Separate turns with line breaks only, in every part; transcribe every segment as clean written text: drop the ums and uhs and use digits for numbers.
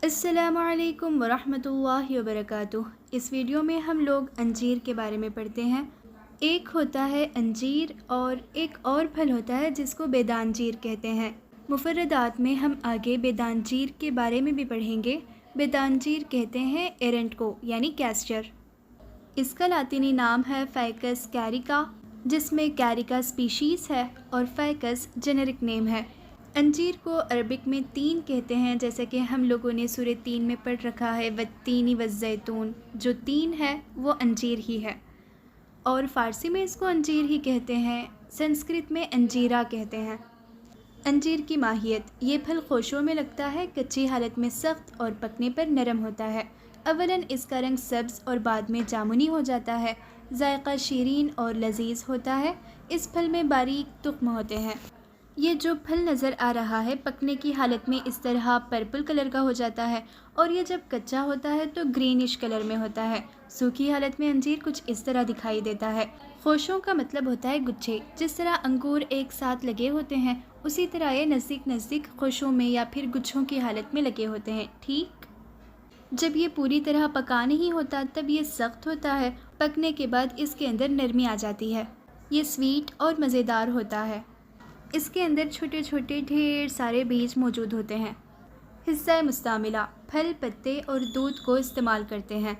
السلام علیکم ورحمۃ اللہ وبرکاتہ۔ اس ویڈیو میں ہم لوگ انجیر کے بارے میں پڑھتے ہیں۔ ایک ہوتا ہے انجیر اور ایک اور پھل ہوتا ہے جس کو بیدانجیر کہتے ہیں۔ مفردات میں ہم آگے بیدانجیر کے بارے میں بھی پڑھیں گے۔ بیدانجیر کہتے ہیں ایرنٹ کو، یعنی کیسٹر۔ اس کا لاطینی نام ہے فائکس کیریکا، جس میں کیریکا اسپیشیز ہے اور فائکس جنرک نیم ہے۔ انجیر کو عربک میں تین کہتے ہیں، جیسا کہ ہم لوگوں نے سورہ تین میں پڑھ رکھا ہے، والتین والزیتون۔ جو تین ہے وہ انجیر ہی ہے، اور فارسی میں اس کو انجیر ہی کہتے ہیں، سنسکرت میں انجیرا کہتے ہیں۔ انجیر کی ماہیت: یہ پھل خوشوں میں لگتا ہے، کچی حالت میں سخت اور پکنے پر نرم ہوتا ہے۔ اولاً اس کا رنگ سبز اور بعد میں جامنی ہو جاتا ہے۔ ذائقہ شیرین اور لذیذ ہوتا ہے۔ اس پھل میں باریک تخم ہوتے ہیں۔ یہ جو پھل نظر آ رہا ہے پکنے کی حالت میں اس طرح پرپل کلر کا ہو جاتا ہے، اور یہ جب کچا ہوتا ہے تو گرینش کلر میں ہوتا ہے۔ سوکھی حالت میں انجیر کچھ اس طرح دکھائی دیتا ہے۔ خوشوں کا مطلب ہوتا ہے گچھے۔ جس طرح انگور ایک ساتھ لگے ہوتے ہیں، اسی طرح یہ نزدیک نزدیک خوشوں میں یا پھر گچھوں کی حالت میں لگے ہوتے ہیں، ٹھیک؟ جب یہ پوری طرح پکا نہیں ہوتا تب یہ سخت ہوتا ہے۔ پکنے کے بعد اس کے اندر نرمی آ جاتی ہے۔ یہ سویٹ اور مزیدار ہوتا ہے۔ اس کے اندر چھوٹے چھوٹے ڈھیر سارے بیج موجود ہوتے ہیں۔ حصہ مستعملہ: پھل، پتے اور دودھ کو استعمال کرتے ہیں۔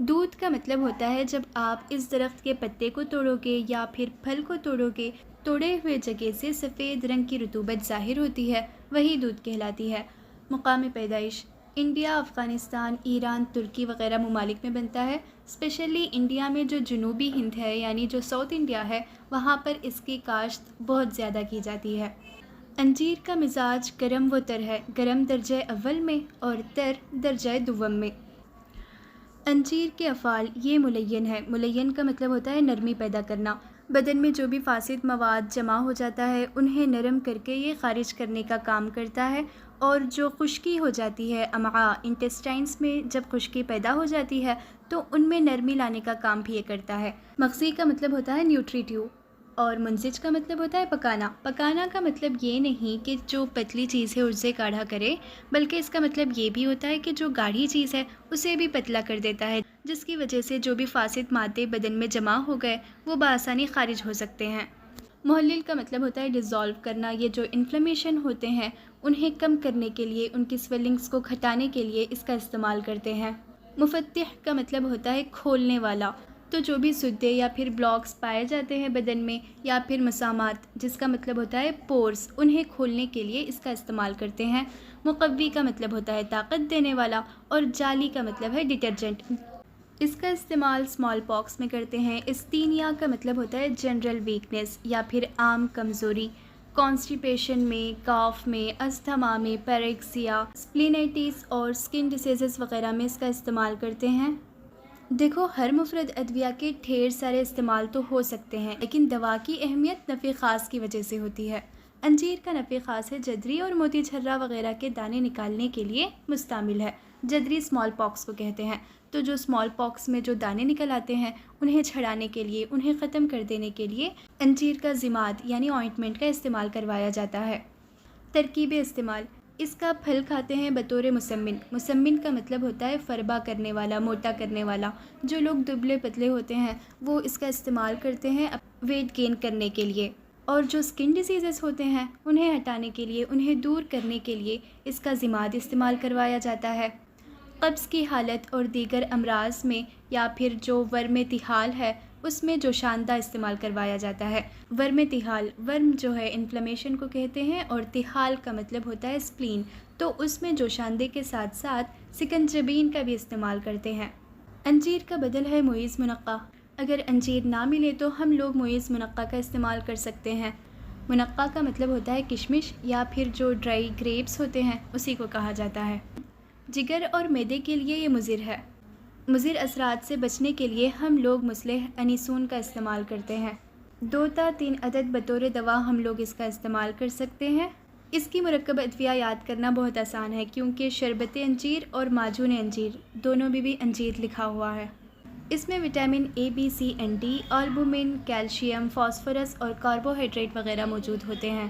دودھ کا مطلب ہوتا ہے جب آپ اس درخت کے پتے کو توڑو گے یا پھر پھل کو توڑو گے، توڑے ہوئے جگہ سے سفید رنگ کی رطوبت ظاہر ہوتی ہے، وہی دودھ کہلاتی ہے۔ مقام پیدائش: انڈیا، افغانستان، ایران، ترکی وغیرہ ممالک میں بنتا ہے۔ اسپیشلی انڈیا میں جو جنوبی ہند ہے، یعنی جو ساؤتھ انڈیا ہے، وہاں پر اس کی کاشت بہت زیادہ کی جاتی ہے۔ انجیر کا مزاج گرم و تر ہے، گرم درجہ اول میں اور تر درجہ دوم میں۔ انجیر کے افعال: یہ ملین ہے۔ ملین کا مطلب ہوتا ہے نرمی پیدا کرنا۔ بدن میں جو بھی فاسد مواد جمع ہو جاتا ہے انہیں نرم کر کے یہ خارج کرنے کا کام کرتا ہے، اور جو خشکی ہو جاتی ہے امعاء انٹسٹائنس میں، جب خشکی پیدا ہو جاتی ہے تو ان میں نرمی لانے کا کام بھی یہ کرتا ہے۔ مغزی کا مطلب ہوتا ہے نیوٹریٹیو، اور منزج کا مطلب ہوتا ہے پکانا۔ پکانا کا مطلب یہ نہیں کہ جو پتلی چیز ہے اسے گاڑھا کرے، بلکہ اس کا مطلب یہ بھی ہوتا ہے کہ جو گاڑھی چیز ہے اسے بھی پتلا کر دیتا ہے، جس کی وجہ سے جو بھی فاسد مادے بدن میں جمع ہو گئے وہ بآسانی خارج ہو سکتے ہیں۔ محلل کا مطلب ہوتا ہے ڈیزالو کرنا۔ یہ جو انفلیمیشن ہوتے ہیں انہیں کم کرنے کے لیے، ان کی سویلنگز کو گھٹانے کے لیے اس کا استعمال کرتے ہیں۔ مفتح کا مطلب ہوتا ہے کھولنے والا۔ تو جو بھی سدے یا پھر بلاکس پائے جاتے ہیں بدن میں، یا پھر مسامات جس کا مطلب ہوتا ہے پورز، انہیں کھولنے کے لیے اس کا استعمال کرتے ہیں۔ مقوی کا مطلب ہوتا ہے طاقت دینے والا، اور جالی کا مطلب ہے ڈٹرجنٹ۔ اس کا استعمال اسمال پاکس میں کرتے ہیں۔ استینیا کا مطلب ہوتا ہے جنرل ویکنس یا پھر عام کمزوری۔ کانسٹیپیشن میں، کاف میں، استھما میں، پیریکسیا، اسپلینائٹس اور سکن ڈیزیزز وغیرہ میں اس کا استعمال کرتے ہیں۔ دیکھو، ہر مفرد ادویہ کے ڈھیر سارے استعمال تو ہو سکتے ہیں، لیکن دوا کی اہمیت نفع خاص کی وجہ سے ہوتی ہے۔ انجیر کا نفع خاص ہے جدری اور موتی چھرا وغیرہ کے دانے نکالنے کے لیے مستعمل ہے۔ جدری اسمال پاکس کو کہتے ہیں۔ تو جو اسمال پاکس میں جو دانے نکل آتے ہیں انہیں چھڑانے کے لیے، انہیں ختم کر دینے کے لیے انجیر کا ضماد یعنی آئنٹمنٹ کا استعمال کروایا جاتا ہے۔ ترکیب استعمال: اس کا پھل کھاتے ہیں بطور مسمن۔ مسمن کا مطلب ہوتا ہے فربا کرنے والا، موٹا کرنے والا۔ جو لوگ دبلے پتلے ہوتے ہیں وہ اس کا استعمال کرتے ہیں ویٹ گین کرنے کے لیے، اور جو سکن ڈیزیزز ہوتے ہیں انہیں ہٹانے کے لیے، انہیں دور کرنے کے لیے اس کا ضماد استعمال کروایا جاتا ہے۔ قبض کی حالت اور دیگر امراض میں، یا پھر جو ورم تیحال ہے اس میں جوشاندہ استعمال کروایا جاتا ہے۔ ورم تیحال، ورم جو ہے انفلیمیشن کو کہتے ہیں، اور تیحال کا مطلب ہوتا ہے سپلین، تو اس میں جوشاندے کے ساتھ ساتھ سکنجبین کا بھی استعمال کرتے ہیں۔ انجیر کا بدل ہے مویز منقع۔ اگر انجیر نہ ملے تو ہم لوگ مویز منقع کا استعمال کر سکتے ہیں۔ منقع کا مطلب ہوتا ہے کشمش، یا پھر جو ڈرائی گریپس ہوتے ہیں اسی کو کہا جاتا ہے۔ جگر اور معدے کے لیے یہ مضر ہے۔ مضر اثرات سے بچنے کے لیے ہم لوگ مصلح انیسون کا استعمال کرتے ہیں۔ 2 تا 3 عدد بطور دوا ہم لوگ اس کا استعمال کر سکتے ہیں۔ اس کی مرکب ادویہ یاد کرنا بہت آسان ہے، کیونکہ شربت انجیر اور معجون انجیر دونوں میں بھی انجیر لکھا ہوا ہے۔ اس میں vitamin A, B, C and D, albumin, calcium, phosphorus اور کاربوہائیڈریٹ وغیرہ موجود ہوتے ہیں۔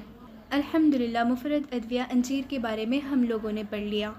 الحمدللہ، مفرد ادویہ انجیر کے بارے میں ہم لوگوں نے پڑھ لیا۔